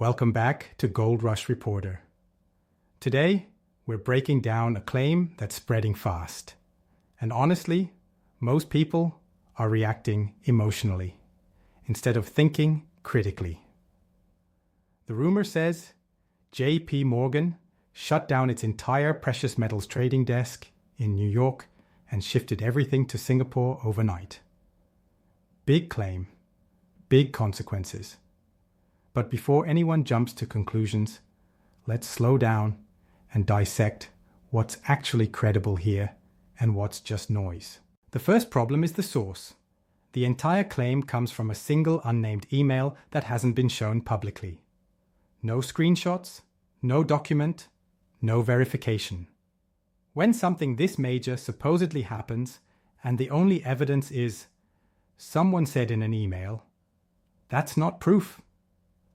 Welcome back to Gold Rush Reporter. Today, we're breaking down a claim that's spreading fast. And honestly, most people are reacting emotionally instead of thinking critically. The rumor says J.P. Morgan shut down its entire precious metals trading desk in New York and shifted everything to Singapore overnight. Big claim, big consequences. But before anyone jumps to conclusions, let's slow down and dissect what's actually credible here and what's just noise. The first problem is the source. The entire claim comes from a single unnamed email that hasn't been shown publicly. No screenshots, no document, no verification. When something this major supposedly happens and the only evidence is someone said in an email, that's not proof.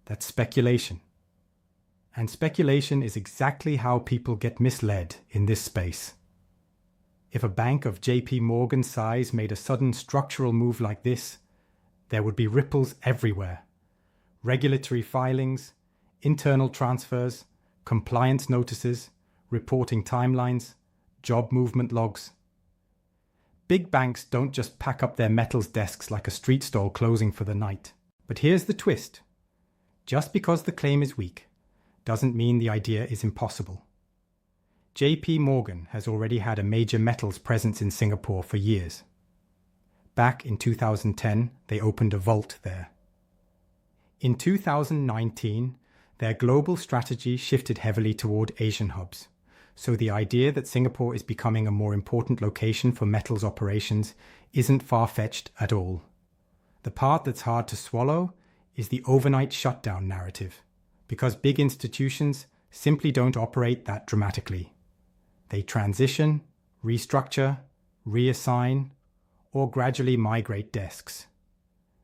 That's speculation. And speculation is exactly how people get misled in this space. If a bank of J.P. Morgan's size made a sudden structural move like this, there would be ripples everywhere. Regulatory filings, internal transfers, compliance notices, reporting timelines, job movement logs. Big banks don't just pack up their metals desks like a street stall closing for the night. But here's the twist. Just because the claim is weak doesn't mean the idea is impossible. J.P. Morgan has already had a major metals presence in Singapore for years. Back in 2010, they opened a vault there. In 2019, their global strategy shifted heavily toward Asian hubs. So the idea that Singapore is becoming a more important location for metals operations isn't far-fetched at all. The part that's hard to swallow is the overnight shutdown narrative, because big institutions simply don't operate that dramatically. They transition, restructure, reassign, or gradually migrate desks.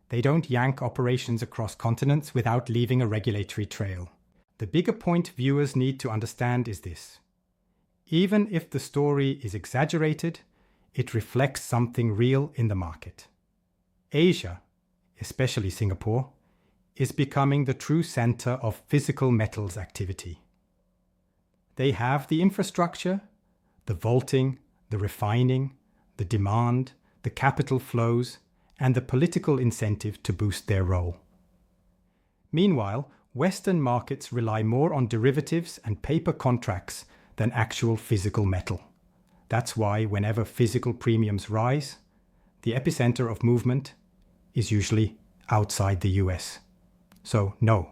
They don't yank operations across continents without leaving a regulatory trail. The bigger point viewers need to understand is this. Even if the story is exaggerated, it reflects something real in the market. Asia, especially Singapore, is becoming the true center of physical metals activity. They have the infrastructure, the vaulting, the refining, the demand, the capital flows, and the political incentive to boost their role. Meanwhile, Western markets rely more on derivatives and paper contracts than actual physical metal. That's why whenever physical premiums rise, the epicenter of movement is usually outside the US. So no,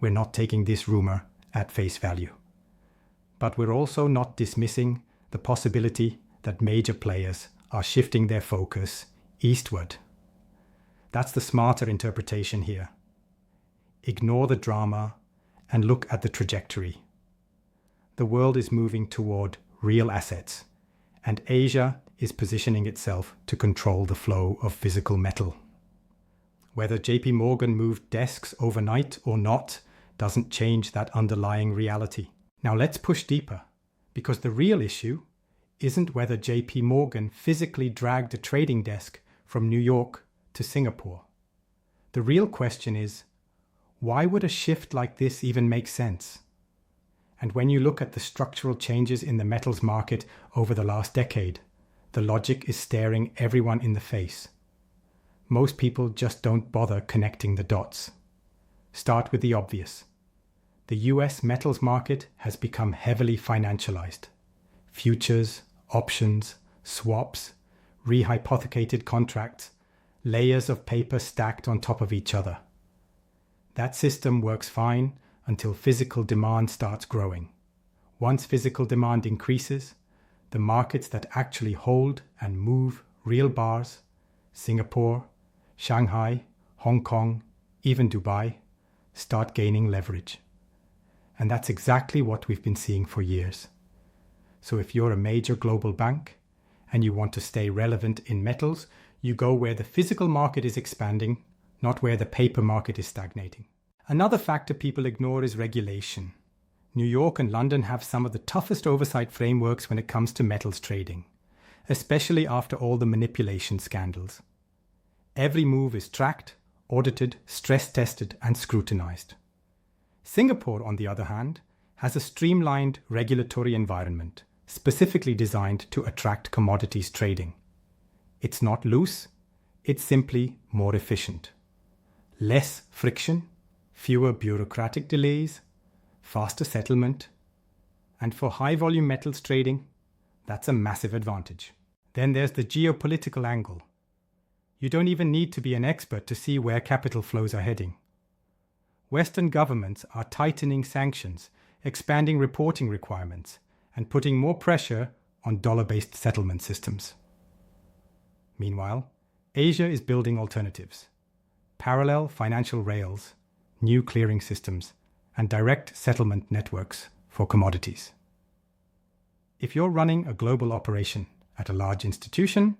we're not taking this rumor at face value. But we're also not dismissing the possibility that major players are shifting their focus eastward. That's the smarter interpretation here. Ignore the drama and look at the trajectory. The world is moving toward real assets, and Asia is positioning itself to control the flow of physical metal. Whether J.P. Morgan moved desks overnight or not doesn't change that underlying reality. Now let's push deeper, because the real issue isn't whether J.P. Morgan physically dragged a trading desk from New York to Singapore. The real question is, why would a shift like this even make sense? And when you look at the structural changes in the metals market over the last decade, the logic is staring everyone in the face. Most people just don't bother connecting the dots. Start with the obvious. The US metals market has become heavily financialized. Futures, options, swaps, rehypothecated contracts, layers of paper stacked on top of each other. That system works fine until physical demand starts growing. Once physical demand increases, the markets that actually hold and move real bars, Singapore, Shanghai, Hong Kong, even Dubai, start gaining leverage. And that's exactly what we've been seeing for years. So if you're a major global bank and you want to stay relevant in metals, you go where the physical market is expanding, not where the paper market is stagnating. Another factor people ignore is regulation. New York and London have some of the toughest oversight frameworks when it comes to metals trading, especially after all the manipulation scandals. Every move is tracked, audited, stress-tested, and scrutinized. Singapore, on the other hand, has a streamlined regulatory environment specifically designed to attract commodities trading. It's not loose, it's simply more efficient. Less friction, fewer bureaucratic delays, faster settlement, and for high-volume metals trading, that's a massive advantage. Then there's the geopolitical angle. You don't even need to be an expert to see where capital flows are heading. Western governments are tightening sanctions, expanding reporting requirements, and putting more pressure on dollar-based settlement systems. Meanwhile, Asia is building alternatives: parallel financial rails, new clearing systems, and direct settlement networks for commodities. If you're running a global operation at a large institution,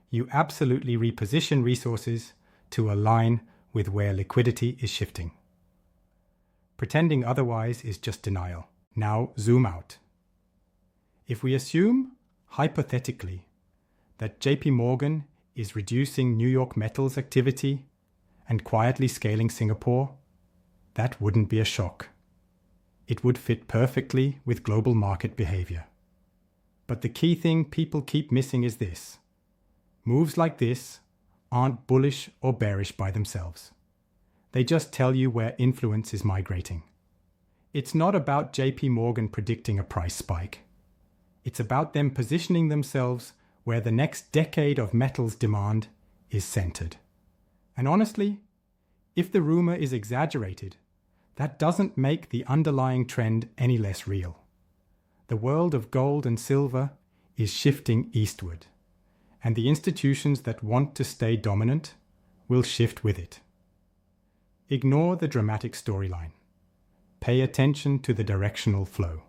you absolutely reposition resources to align with where liquidity is shifting. Pretending otherwise is just denial. Now zoom out. If we assume, hypothetically, that JP Morgan is reducing New York metals activity and quietly scaling Singapore, that wouldn't be a shock. It would fit perfectly with global market behavior. But the key thing people keep missing is this: moves like this aren't bullish or bearish by themselves. They just tell you where influence is migrating. It's not about JP Morgan predicting a price spike. It's about them positioning themselves where the next decade of metals demand is centered. And honestly, if the rumor is exaggerated, that doesn't make the underlying trend any less real. The world of gold and silver is shifting eastward, and the institutions that want to stay dominant will shift with it. Ignore the dramatic storyline. Pay attention to the directional flow.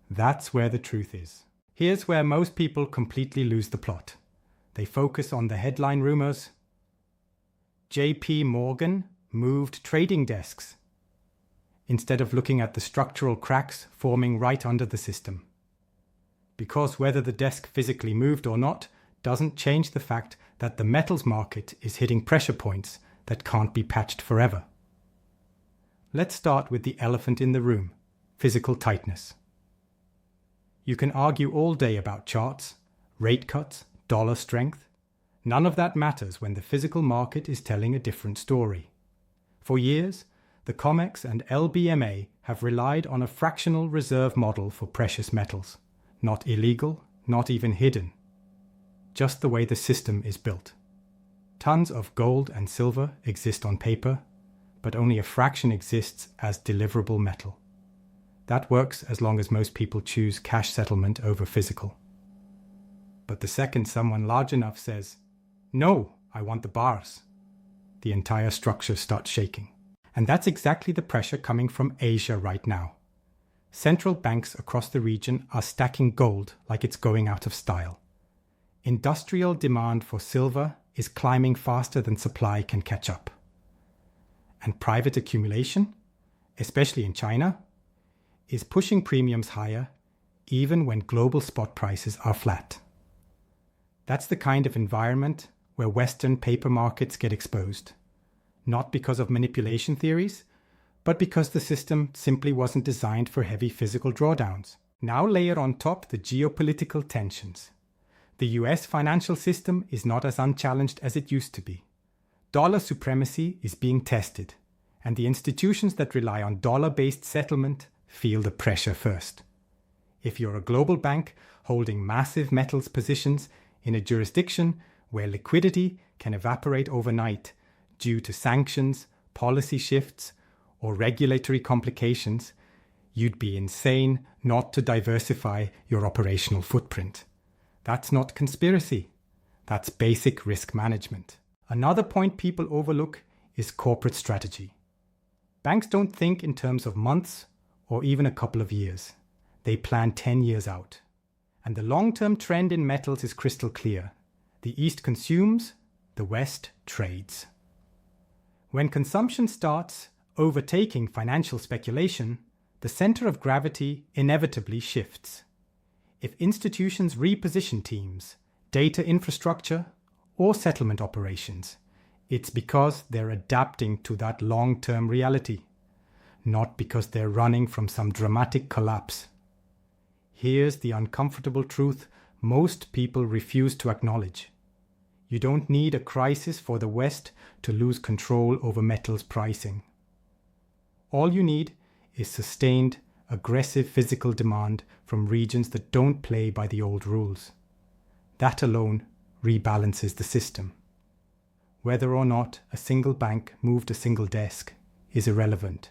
That's where the truth is. Here's where most people completely lose the plot. They focus on the headline rumors. JP Morgan moved trading desks, instead of looking at the structural cracks forming right under the system. Because whether the desk physically moved or not doesn't change the fact that the metals market is hitting pressure points that can't be patched forever. Let's start with the elephant in the room: physical tightness. You can argue all day about charts, rate cuts, dollar strength. None of that matters when the physical market is telling a different story. For years, the COMEX and LBMA have relied on a fractional reserve model for precious metals. Not illegal, not even hidden. Just the way the system is built. Tons of gold and silver exist on paper, but only a fraction exists as deliverable metal. That works as long as most people choose cash settlement over physical. But the second someone large enough says, "No, I want the bars," the entire structure starts shaking. And that's exactly the pressure coming from Asia right now. Central banks across the region are stacking gold like it's going out of style. Industrial demand for silver is climbing faster than supply can catch up. And private accumulation, especially in China, is pushing premiums higher even when global spot prices are flat. That's the kind of environment where Western paper markets get exposed. Not because of manipulation theories, but because the system simply wasn't designed for heavy physical drawdowns. Now layer on top the geopolitical tensions. The US financial system is not as unchallenged as it used to be. Dollar supremacy is being tested, and the institutions that rely on dollar-based settlement feel the pressure first. If you're a global bank holding massive metals positions in a jurisdiction where liquidity can evaporate overnight due to sanctions, policy shifts, or regulatory complications, you'd be insane not to diversify your operational footprint. That's not conspiracy. That's basic risk management. Another point people overlook is corporate strategy. Banks don't think in terms of months or even a couple of years. They plan 10 years out. And the long-term trend in metals is crystal clear. The East consumes, the West trades. When consumption starts overtaking financial speculation, the center of gravity inevitably shifts. If institutions reposition teams, data infrastructure, or settlement operations, it's because they're adapting to that long-term reality. not because they're running from some dramatic collapse. Here's the uncomfortable truth most people refuse to acknowledge. You don't need a crisis for the West to lose control over metals pricing. All you need is sustained, aggressive physical demand from regions that don't play by the old rules. That alone rebalances the system. Whether or not a single bank moved a single desk is irrelevant.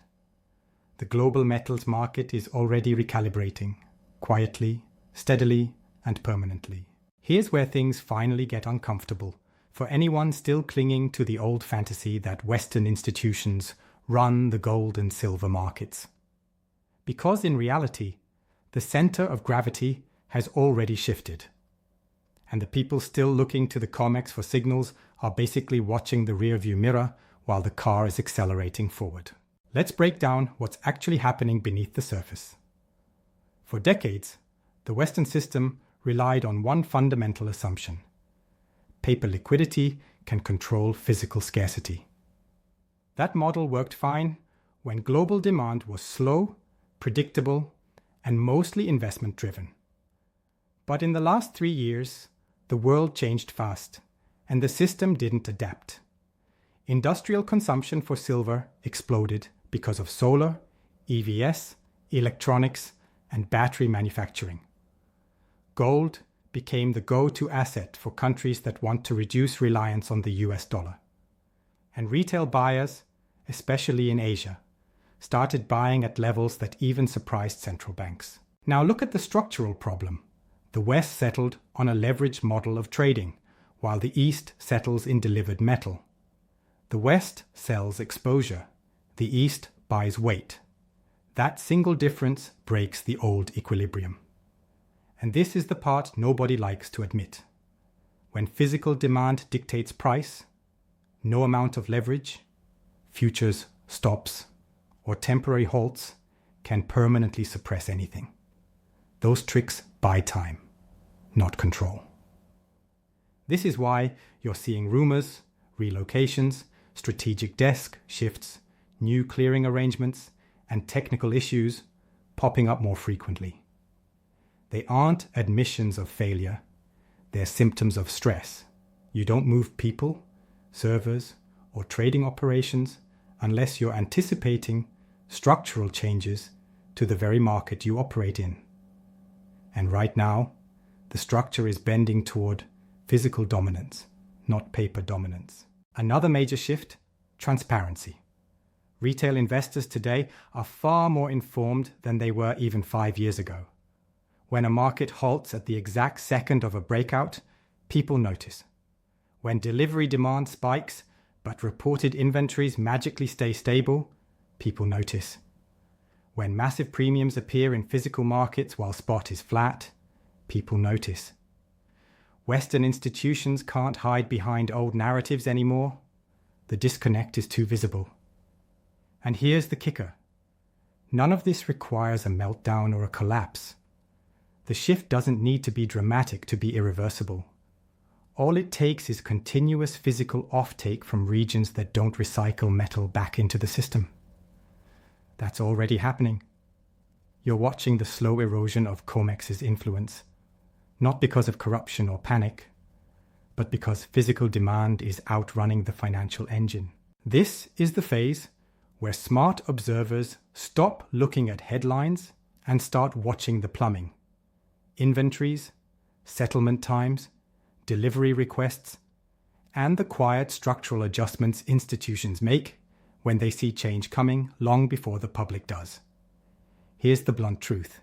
The global metals market is already recalibrating, quietly, steadily, and permanently. Here's where things finally get uncomfortable for anyone still clinging to the old fantasy that Western institutions run the gold and silver markets. Because in reality, the center of gravity has already shifted. And the people still looking to the COMEX for signals are basically watching the rearview mirror while the car is accelerating forward. Let's break down what's actually happening beneath the surface. For decades, the Western system relied on one fundamental assumption. Paper liquidity can control physical scarcity. That model worked fine when global demand was slow, predictable, and mostly investment-driven. But in the last 3 years, the world changed fast, and the system didn't adapt. Industrial consumption for silver exploded because of solar, EVs, electronics, and battery manufacturing. Gold became the go-to asset for countries that want to reduce reliance on the US dollar. And retail buyers, especially in Asia, started buying at levels that even surprised central banks. Now look at the structural problem. The West settled on a leveraged model of trading, while the East settles in delivered metal. The West sells exposure. The East buys weight. That single difference breaks the old equilibrium. And this is the part nobody likes to admit. When physical demand dictates price, no amount of leverage, futures, stops, or temporary halts can permanently suppress anything. Those tricks buy time, not control. This is why you're seeing rumors, relocations, strategic desk shifts, new clearing arrangements, and technical issues popping up more frequently. They aren't admissions of failure, they're symptoms of stress. You don't move people, servers, or trading operations unless you're anticipating structural changes to the very market you operate in. And right now, the structure is bending toward physical dominance, not paper dominance. Another major shift, transparency. Retail investors today are far more informed than they were even 5 years ago. When a market halts at the exact second of a breakout, people notice. When delivery demand spikes, but reported inventories magically stay stable, people notice. When massive premiums appear in physical markets while spot is flat, people notice. Western institutions can't hide behind old narratives anymore. The disconnect is too visible. And here's the kicker. None of this requires a meltdown or a collapse. The shift doesn't need to be dramatic to be irreversible. All it takes is continuous physical offtake from regions that don't recycle metal back into the system. That's already happening. You're watching the slow erosion of COMEX's influence, not because of corruption or panic, but because physical demand is outrunning the financial engine. This is the phase where smart observers stop looking at headlines and start watching the plumbing. Inventories, settlement times, delivery requests, and the quiet structural adjustments institutions make when they see change coming long before the public does. Here's the blunt truth.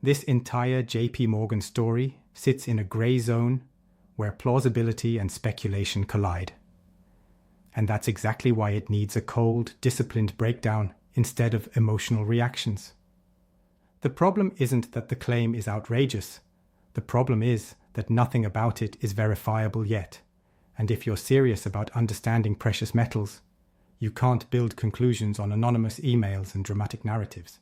This entire JP Morgan story sits in a gray zone where plausibility and speculation collide. And that's exactly why it needs a cold, disciplined breakdown instead of emotional reactions. The problem isn't that the claim is outrageous. The problem is that nothing about it is verifiable yet. And if you're serious about understanding precious metals, you can't build conclusions on anonymous emails and dramatic narratives.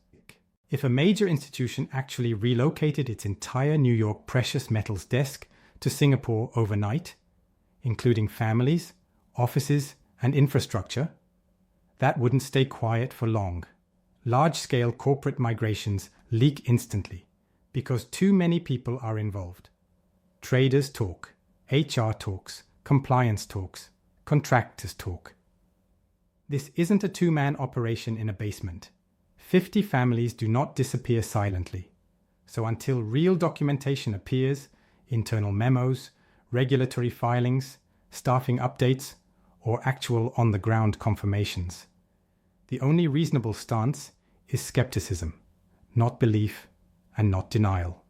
If a major institution actually relocated its entire New York precious metals desk to Singapore overnight, including families, offices, and infrastructure, that wouldn't stay quiet for long. large-scale corporate migrations leak instantly because too many people are involved. Traders talk, HR talks, compliance talks, contractors talk. This isn't a two-man operation in a basement. 50 families do not disappear silently. So until real documentation appears, internal memos, regulatory filings, staffing updates, or actual on-the-ground confirmations, the only reasonable stance is skepticism, not belief and not denial.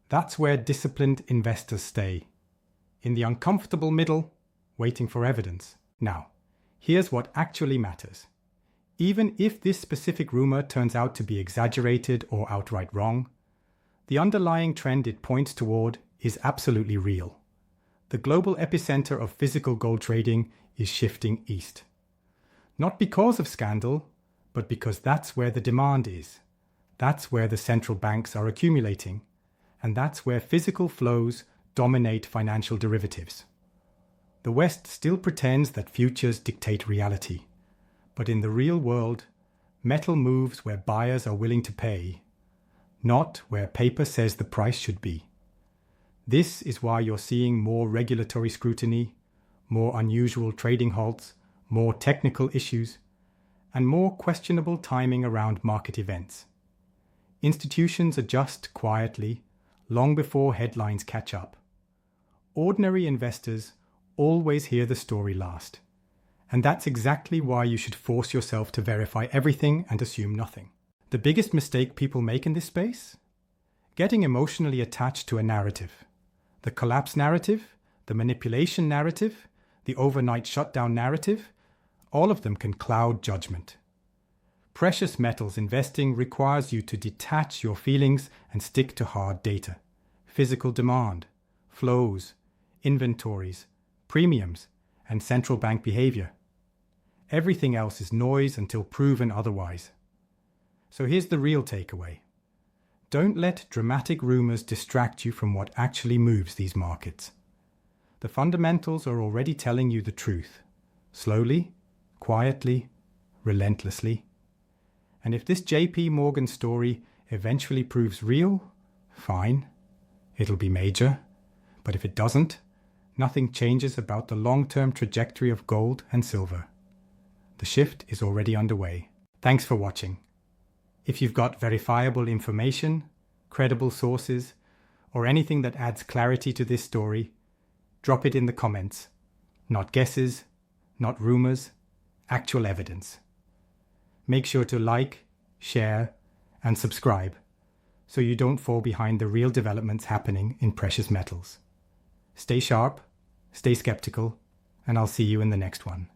That's where disciplined investors stay, in the uncomfortable middle, waiting for evidence. Now, here's what actually matters. Even if this specific rumor turns out to be exaggerated or outright wrong, the underlying trend it points toward is absolutely real. The global epicenter of physical gold trading is shifting east. Not because of scandal, but because that's where the demand is. That's where the central banks are accumulating, and that's where physical flows dominate financial derivatives. The West still pretends that futures dictate reality, but in the real world, metal moves where buyers are willing to pay, not where paper says the price should be. This is why you're seeing more regulatory scrutiny, more unusual trading halts, more technical issues, and more questionable timing around market events. Institutions adjust quietly, long before headlines catch up. Ordinary investors always hear the story last. And that's exactly why you should force yourself to verify everything and assume nothing. The biggest mistake people make in this space? Getting emotionally attached to a narrative. The collapse narrative, the manipulation narrative, the overnight shutdown narrative, all of them can cloud judgment. Precious metals investing requires you to detach your feelings and stick to hard data. Physical demand, flows, inventories, premiums, and central bank behavior. Everything else is noise until proven otherwise. So here's the real takeaway. Don't let dramatic rumors distract you from what actually moves these markets. The fundamentals are already telling you the truth. Slowly, quietly, relentlessly. And if this JP Morgan story eventually proves real, fine. It'll be major. But if it doesn't, nothing changes about the long-term trajectory of gold and silver. The shift is already underway. Thanks for watching. If you've got verifiable information, credible sources, or anything that adds clarity to this story, drop it in the comments. Not guesses, not rumors, actual evidence. Make sure to like, share, and subscribe so you don't fall behind the real developments happening in precious metals. Stay sharp, stay skeptical, and I'll see you in the next one.